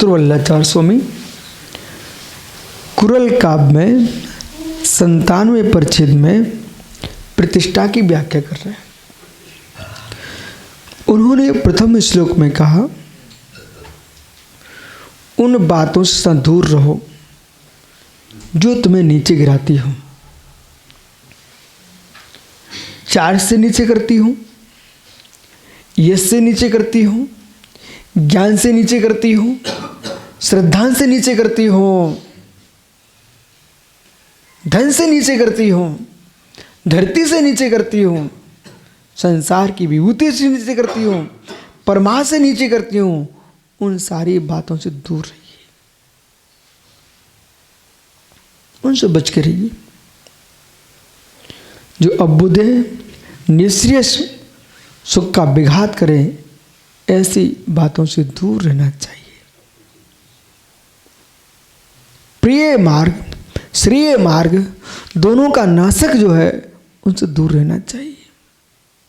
ध्रुवल्लाचार्य स्वामी कुरल काव्य में 97वें परिच्छेद में प्रतिष्ठा की व्याख्या कर रहे हैं। उन्होंने प्रथम श्लोक में कहा, उन बातों से दूर रहो जो तुम्हें नीचे गिराती हो। चार्ज से नीचे करती हूँ, यश से नीचे करती हूँ, ज्ञान से नीचे करती हूँ, श्रद्धा से नीचे करती हूँ, धन से नीचे करती हूँ, धरती से नीचे करती हूँ, संसार की विभूति से नीचे करती हूँ, परमात्मा से नीचे करती हूँ। उन सारी बातों से दूर रहिए, उनसे बच के रहिए। जो अबुध निष्क्रिय सुख का विघात करें, ऐसी बातों से दूर रहना चाहिए। प्रिय मार्ग श्रेय मार्ग दोनों का नाशक जो है, उनसे दूर रहना चाहिए।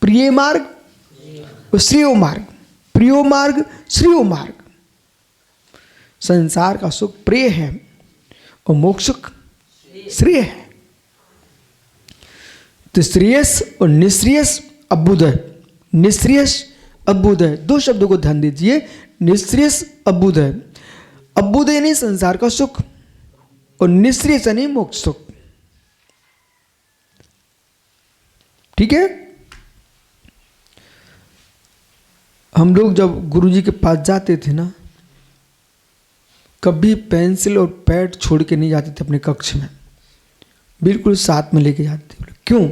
प्रिय मार्ग और श्रेय मार्ग, प्रियो मार्ग श्रेय मार्ग। संसार का सुख प्रिय है और मोक्ष सुख श्रेय है। तो श्रेयस और निश्रेयस अबुध है। निश्रेयस अबुध है, दो शब्दों को ध्यान दीजिए। निश्रेयस अबुध है। अबुध यानी संसार का सुख और निश्रेयस यानी मोक्ष सुख। ठीक है। हम लोग जब गुरुजी के पास जाते थे ना, कभी पेंसिल और पैड छोड़ के नहीं जाते थे अपने कक्ष में, बिल्कुल साथ में लेके जाते थे। क्यों?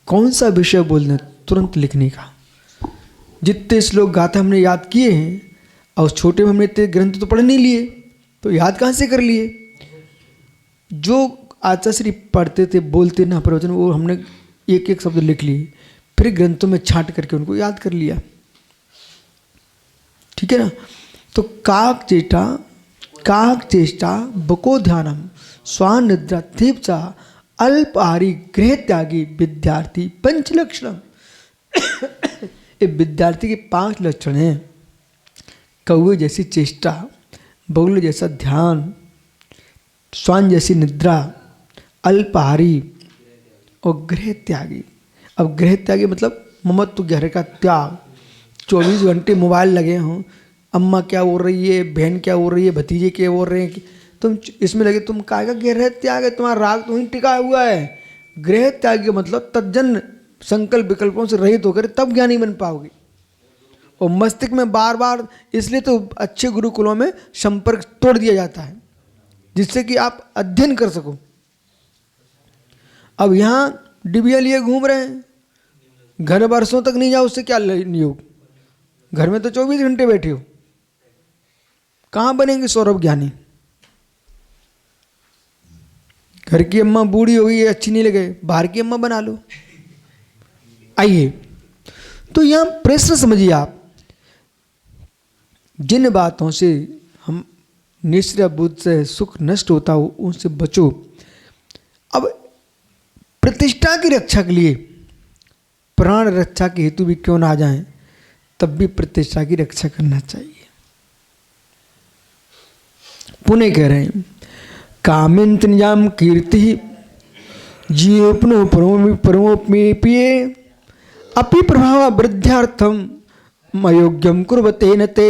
कौन सा विषय बोलने, तुरंत लिखने का। जितने श्लोक गाथा हमने याद किए हैं, और छोटे में हमने इतने ग्रंथ तो पढ़ नहीं लिए, तो याद कहाँ से कर लिए? जो आचार्य श्री पढ़ते थे, बोलते ना प्रवचन, वो हमने एक एक शब्द लिख लिए, फिर ग्रंथों में छांट करके उनको याद कर लिया। ठीक है ना। तो काक चेष्टा बको ध्यानम स्वान निद्रा तीप्सा अल्पहारी गृह त्यागी विद्यार्थी पंच लक्षणम। ये विद्यार्थी के 5 लक्षण हैं। कौवे जैसी चेष्टा, बगुल जैसा ध्यान, स्वान जैसी निद्रा, अल्पहारी और गृह त्यागी। अब गृह त्यागी मतलब ममत्व घर का त्याग। 24 घंटे मोबाइल लगे हों, अम्मा क्या बोल रही है, बहन क्या बोल रही है, भतीजे क्या बोल रहे हैं, तुम इसमें लगे, तुम काय का गृह त्याग है? तुम्हारा राग तो वहीं टिका हुआ है। गृह त्याग मतलब तज्जन संकल्प विकल्पों से रहित होकर तब ज्ञानी बन पाओगे। और मस्तिष्क में बार बार, इसलिए तो अच्छे गुरुकुलों में संपर्क तोड़ दिया जाता है, जिससे कि आप अध्ययन कर सको। अब यहाँ डिबिया लिए घूम रहे हैं, घर वर्षों तक नहीं जाओ, उससे क्या योग? घर में तो 24 घंटे बैठे हो, कहाँ बनेंगे सौरभ ज्ञानी? घर की अम्मा बूढ़ी हो गई है, अच्छी नहीं लगे, बाहर की अम्मा बना लो। आइए, तो यहां प्रश्न समझिए आप। जिन बातों से हम निश्चय बुद्ध से सुख नष्ट होता हो, उनसे बचो। अब प्रतिष्ठा की रक्षा के लिए, प्राण रक्षा के हेतु भी क्यों ना आ जाएं, तब भी प्रतिष्ठा की रक्षा करना चाहिए। पुनः कह रहे हैं, कामिंत निजाम कीर्ति जीवनो परमोपमेपिये अपि प्रभाव वृद्धार्थम अयोग्यम कुर्वते न ते।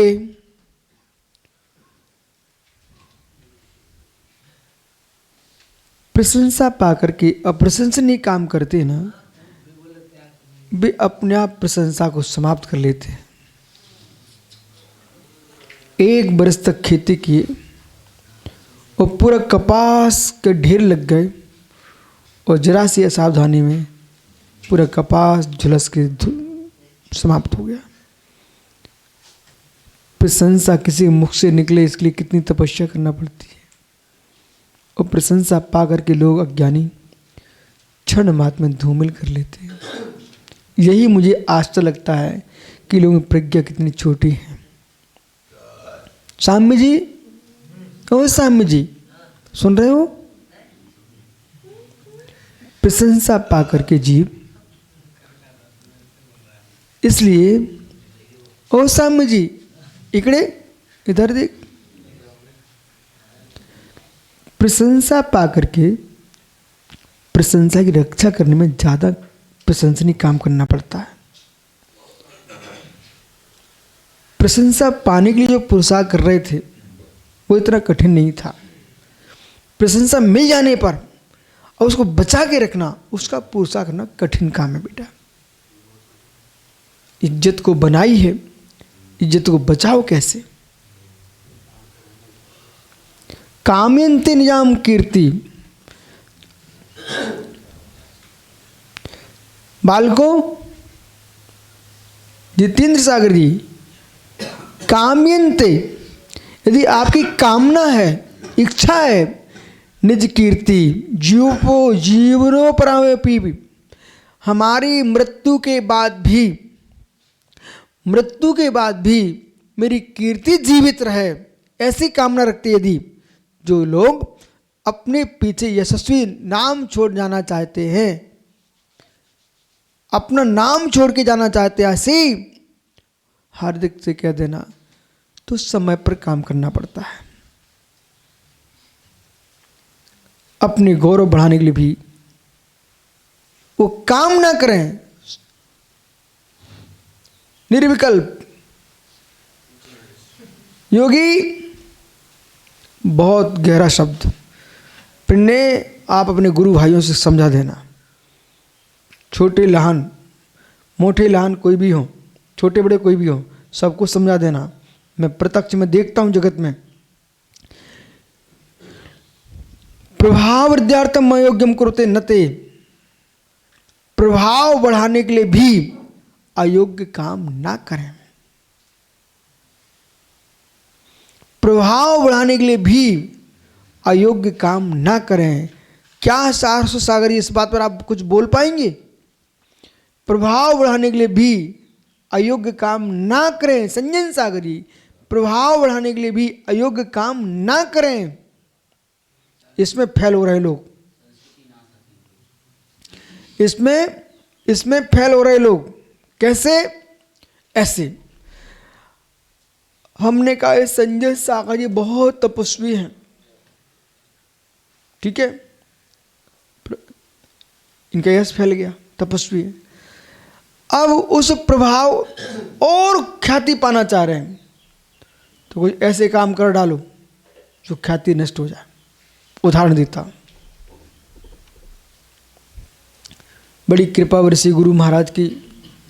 प्रशंसा पाकर के अप्रशंसनीय काम करते ना, वे अपने आप प्रशंसा को समाप्त कर लेते हैं। 1 बरस तक खेती किए और पूरा कपास के ढेर लग गए, और जरा सी असावधानी में पूरा कपास झुलस के समाप्त हो गया। प्रशंसा किसी मुख से निकले, इसके लिए कितनी तपस्या करना पड़ती है। और प्रशंसा पा करके लोग अज्ञानी क्षण मात्र में धूमिल कर लेते हैं। यही मुझे आश्चर्य लगता है कि लोगों की प्रज्ञा कितनी छोटी है। साम्य जी, ओ साम्य जी, सुन रहे हो? प्रशंसा पा करके जीव, इसलिए ओ साम्य जी इकडे इधर देख, प्रशंसा पा करके प्रशंसा की रक्षा करने में ज्यादा प्रशंसनीय काम करना पड़ता है। प्रशंसा पाने के लिए जो पुरुषार्थ कर रहे थे वो इतना कठिन नहीं था। प्रशंसा मिल जाने पर और उसको बचा के रखना, उसका पुरुषार्थ करना कठिन काम है बेटा। इज्जत को बनाई है, इज्जत को बचाओ कैसे? कामयन्ते निजाम कीर्ति। बालकों, जितेंद्र सागर जी, कामयन्ते, यदि आपकी कामना है, इच्छा है, निज कीर्ति जीवनोपरामपि, हमारी मृत्यु के बाद भी मेरी कीर्ति जीवित रहे, ऐसी कामना रखते यदि जो लोग अपने पीछे यशस्वी नाम छोड़ जाना चाहते हैं, अपना नाम छोड़ के जाना चाहते हैं, ऐसे हार्दिक से कह देना तो समय पर काम करना पड़ता है। अपने गौरव बढ़ाने के लिए भी वो काम ना करें, निर्विकल्प। योगी बहुत गहरा शब्द, पिन्ने आप अपने गुरु भाइयों से समझा देना। छोटे लहान, मोटे लहान कोई भी हो, छोटे बड़े कोई भी हो, सबको समझा देना। मैं प्रत्यक्ष में देखता हूं जगत में, प्रभाव वृद्धार्थम अयोग्यम कुरुते नते, प्रभाव बढ़ाने के लिए भी अयोग्य काम ना करें। प्रभाव बढ़ाने के लिए भी अयोग्य काम ना करें। क्या सहर्ष सागरी इस बात पर आप कुछ बोल पाएंगे? प्रभाव बढ़ाने के लिए भी अयोग्य काम ना करें। संजन सागरी, प्रभाव बढ़ाने के लिए भी अयोग्य काम ना करें। इसमें फेल हो रहे लोग, इसमें फेल हो रहे लोग। कैसे? ऐसे हमने कहा ये संजय सागर जी बहुत तपस्वी हैं, ठीक है, इनका यश फैल गया, तपस्वी है। अब उस प्रभाव और ख्याति पाना चाह रहे हैं तो कोई ऐसे काम कर डालो जो ख्याति नष्ट हो जाए। उदाहरण देता हूं, बड़ी कृपा वर्षी गुरु महाराज की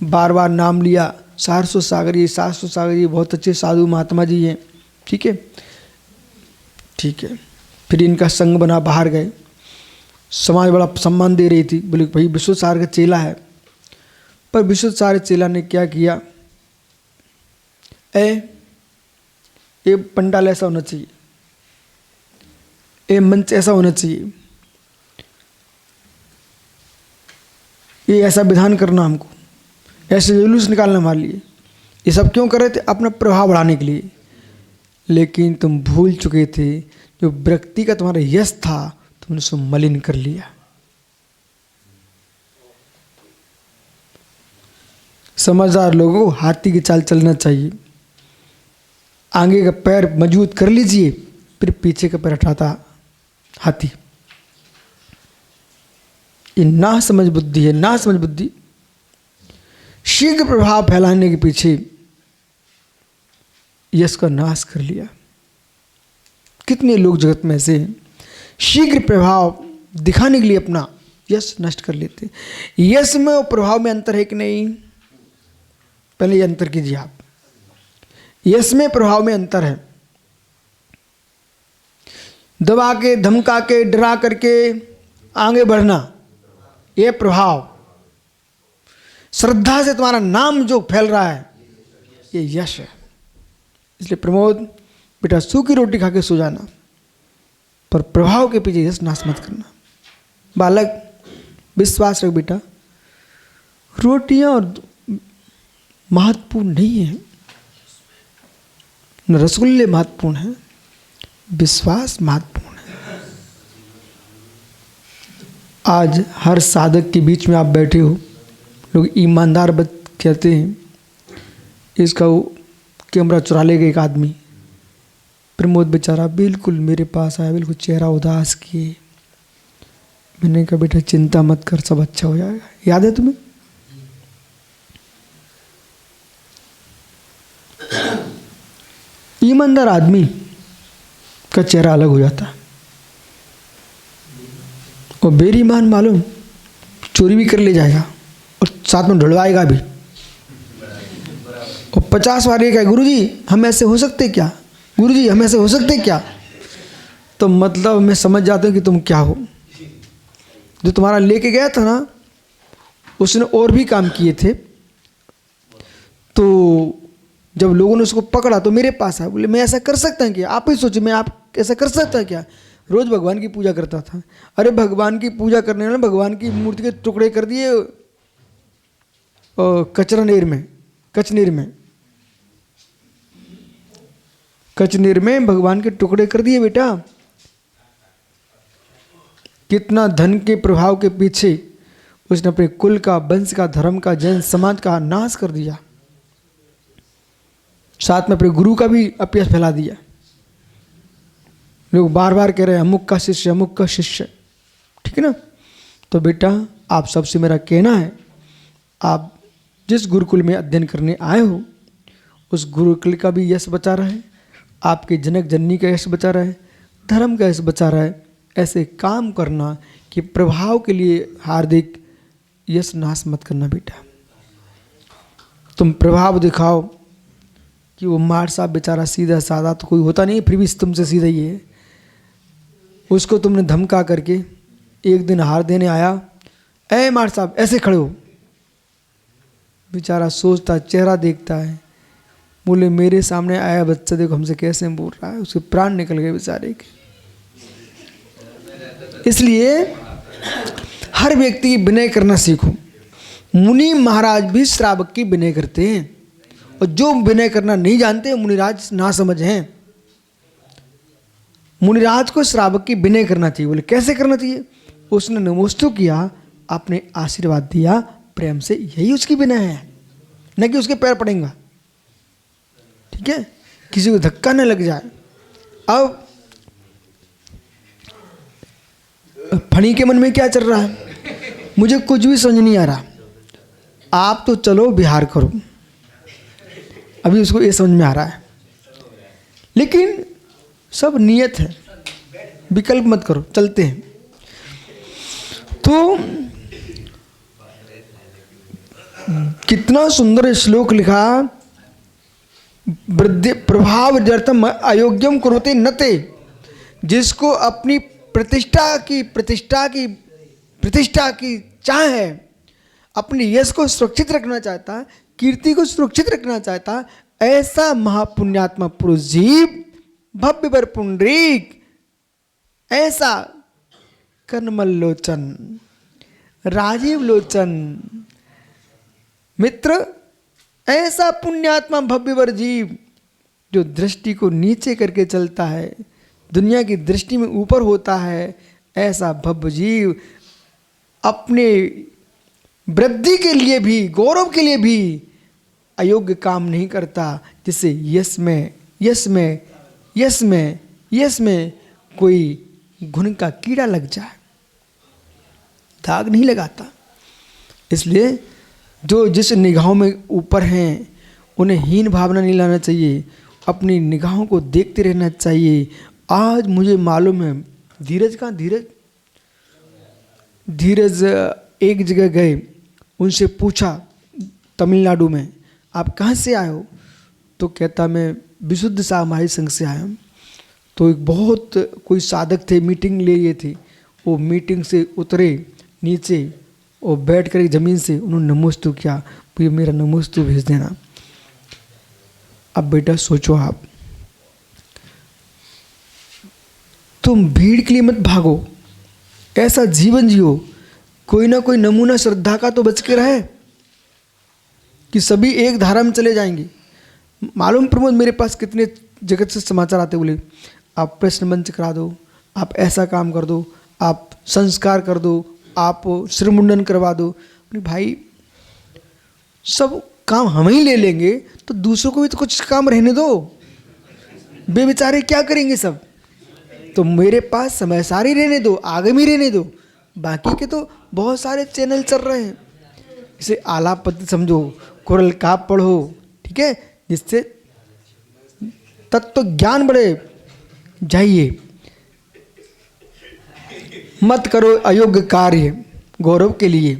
बार बार नाम लिया, सहर्ष सागर जी बहुत अच्छे साधु महात्मा जी हैं, ठीक है, ठीक है। फिर इनका संग बना, बाहर गए, समाज बड़ा सम्मान दे रही थी, बोले भाई विश्व सागर का चेला है। पर विश्व सागर चेला ने क्या किया, ये पंडाल ऐसा होना चाहिए, ये मंच ऐसा होना चाहिए, ये ऐसा विधान करना, हमको ऐसे जुलूस निकालना हमारे लिए। ये सब क्यों कर रहे थे? अपना प्रभाव बढ़ाने के लिए। लेकिन तुम भूल चुके थे जो व्यक्ति का तुम्हारा यश था, तुमने उसको मलिन कर लिया। समझदार लोगों को हाथी की चाल चलना चाहिए। आगे का पैर मजबूत कर लीजिए, फिर पीछे का पैर हटाता हाथी। ये ना समझ बुद्धि है, ना समझ बुद्धि। शीघ्र प्रभाव फैलाने के पीछे यश का नाश कर लिया। कितने लोग जगत में ऐसे हैं, शीघ्र प्रभाव दिखाने के लिए अपना यश नष्ट कर लेते। यश में और प्रभाव में अंतर है कि नहीं? पहले ये अंतर कीजिए आप। यश में प्रभाव में अंतर है। दबा के, धमका के, डरा करके आगे बढ़ना, यह प्रभाव। श्रद्धा से तुम्हारा नाम जो फैल रहा है, ये यश है। इसलिए प्रमोद बेटा, सूखी रोटी खा के सो जाना, पर प्रभाव के पीछे यश नाश मत करना। बालक विश्वास रख बेटा, रोटियां और महत्वपूर्ण नहीं है, न रसगुल्ले महत्वपूर्ण है, विश्वास महत्वपूर्ण है। आज हर साधक के बीच में आप बैठे हो, लोग ईमानदार कहते हैं। इसका वो कैमरा चुरा लेगा एक आदमी, प्रमोद बेचारा बिल्कुल मेरे पास आया, बिल्कुल चेहरा उदास किए। मैंने कहा बेटा चिंता मत कर, सब अच्छा हो जाएगा। याद है तुम्हें? ईमानदार आदमी का चेहरा अलग हो जाता है, और बेईमान मालूम चोरी भी कर ले जाएगा और साथ में ढुलवाएगा भी। और 50 बार ये कहे गुरुजी हम ऐसे हो सकते क्या, गुरुजी हम ऐसे हो सकते क्या, तो मतलब मैं समझ जाता हूँ कि तुम क्या हो। जो तुम्हारा लेके गया था ना, उसने और भी काम किए थे, तो जब लोगों ने उसको पकड़ा तो मेरे पास आया, बोले मैं ऐसा कर सकता हूँ क्या, आप ही सोचिए मैं आप ऐसा कर सकता है क्या। रोज भगवान की पूजा करता था। अरे भगवान की पूजा करने वाले भगवान की मूर्ति के टुकड़े कर दिए कचनेर में भगवान के टुकड़े कर दिए बेटा। कितना धन के प्रभाव के पीछे उसने अपने कुल का, वंश का, धर्म का, जैन समाज का नाश कर दिया, साथ में अपने गुरु का भी अपयश फैला दिया। लोग बार बार कह रहे हैं अमुक का शिष्य, अमुक का शिष्य, ठीक है ना। तो बेटा आप सबसे मेरा कहना है, आप जिस गुरुकुल में अध्ययन करने आए हो उस गुरुकुल का भी यश बचा रहे, आपके जनक जननी का यश बचा रहे, धर्म का यश बचा रहे। ऐसे काम करना कि प्रभाव के लिए हार्दिक यश नाश मत करना बेटा। तुम प्रभाव दिखाओ कि वो मार साहब बेचारा सीधा साधा तो कोई होता नहीं, फिर भी तुमसे सीधा ही है। उसको तुमने धमका करके एक दिन हार देने आया, ए मार साहब ऐसे खड़े हो, बेचारा सोचता, चेहरा देखता है, बोले मेरे सामने आया बच्चा देखो हमसे कैसे बोल रहा है, उसके प्राण निकल गए बेचारे के। इसलिए हर व्यक्ति की विनय करना सीखो। मुनि महाराज भी श्रावक की विनय करते हैं, और जो विनय करना नहीं जानते मुनिराज ना समझ हैं। मुनिराज को श्रावक की विनय करना चाहिए। बोले कैसे करना चाहिए? उसने नमोस्तु किया, आपने आशीर्वाद दिया प्रेम से, यही उसकी विनय है, न कि उसके पैर पड़ेगा, ठीक है, किसी को धक्का न लग जाए। अब फणी के मन में क्या चल रहा है, मुझे कुछ भी समझ नहीं आ रहा, आप तो चलो बिहार करो, अभी उसको ये समझ में आ रहा है, लेकिन सब नियत है, विकल्प मत करो, चलते हैं। तो कितना सुंदर श्लोक लिखा, वृद्धि प्रभाव जर्थम अयोग्यम कुरुते नते, जिसको अपनी प्रतिष्ठा की चाह है, अपनी यश को सुरक्षित रखना चाहता है, कीर्ति को सुरक्षित रखना चाहता है, ऐसा महापुण्यात्मा पुरुष जीव भव्य वर पुंडरीक, ऐसा कनमल लोचन राजीव लोचन मित्र, ऐसा पुण्यात्मा भव्य वर जीव जो दृष्टि को नीचे करके चलता है, दुनिया की दृष्टि में ऊपर होता है, ऐसा भव्य जीव अपने वृद्धि के लिए भी, गौरव के लिए भी अयोग्य काम नहीं करता, जिससे यश में कोई घुन का कीड़ा लग जाए, दाग नहीं लगाता। इसलिए जो जिस निगाहों में ऊपर हैं उन्हें हीन भावना नहीं लाना चाहिए, अपनी निगाहों को देखते रहना चाहिए। आज मुझे मालूम है धीरज कहाँ, धीरज एक जगह गए, उनसे पूछा तमिलनाडु में आप कहाँ से आए हो, तो कहता मैं विशुद्ध सामाजिक संघ से आया हूँ। तो एक बहुत कोई साधक थे, मीटिंग ले लिए थे, वो मीटिंग से उतरे नीचे और बैठ कर जमीन से उन्होंने नमोस्तु किया, तो मेरा नमोस्तु भेज देना। अब बेटा सोचो, आप तुम भीड़ के लिए मत भागो, ऐसा जीवन जियो, कोई ना कोई नमूना श्रद्धा का तो बच के रहे कि सभी एक धारा में चले जाएंगे। मालूम प्रमोद मेरे पास कितने जगत से समाचार आते, बोले आप प्रश्न मंच करा दो, आप ऐसा काम कर दो, आप संस्कार कर दो, आप श्रीमुंडन करवा दो। भाई सब काम हम ही ले लेंगे तो दूसरों को भी तो कुछ काम रहने दो। वे बेचारे क्या करेंगे सब? तो मेरे पास समय सारी रहने दो, आगे भी रहने दो, बाकी के तो बहुत सारे चैनल चल रहे हैं। इसे आलापति समझो, कुरल का पढ़ो, ठीक है, जिससे तत्व ज्ञान बढ़े। जाइए, मत करो अयोग्य कार्य गौरव के लिए।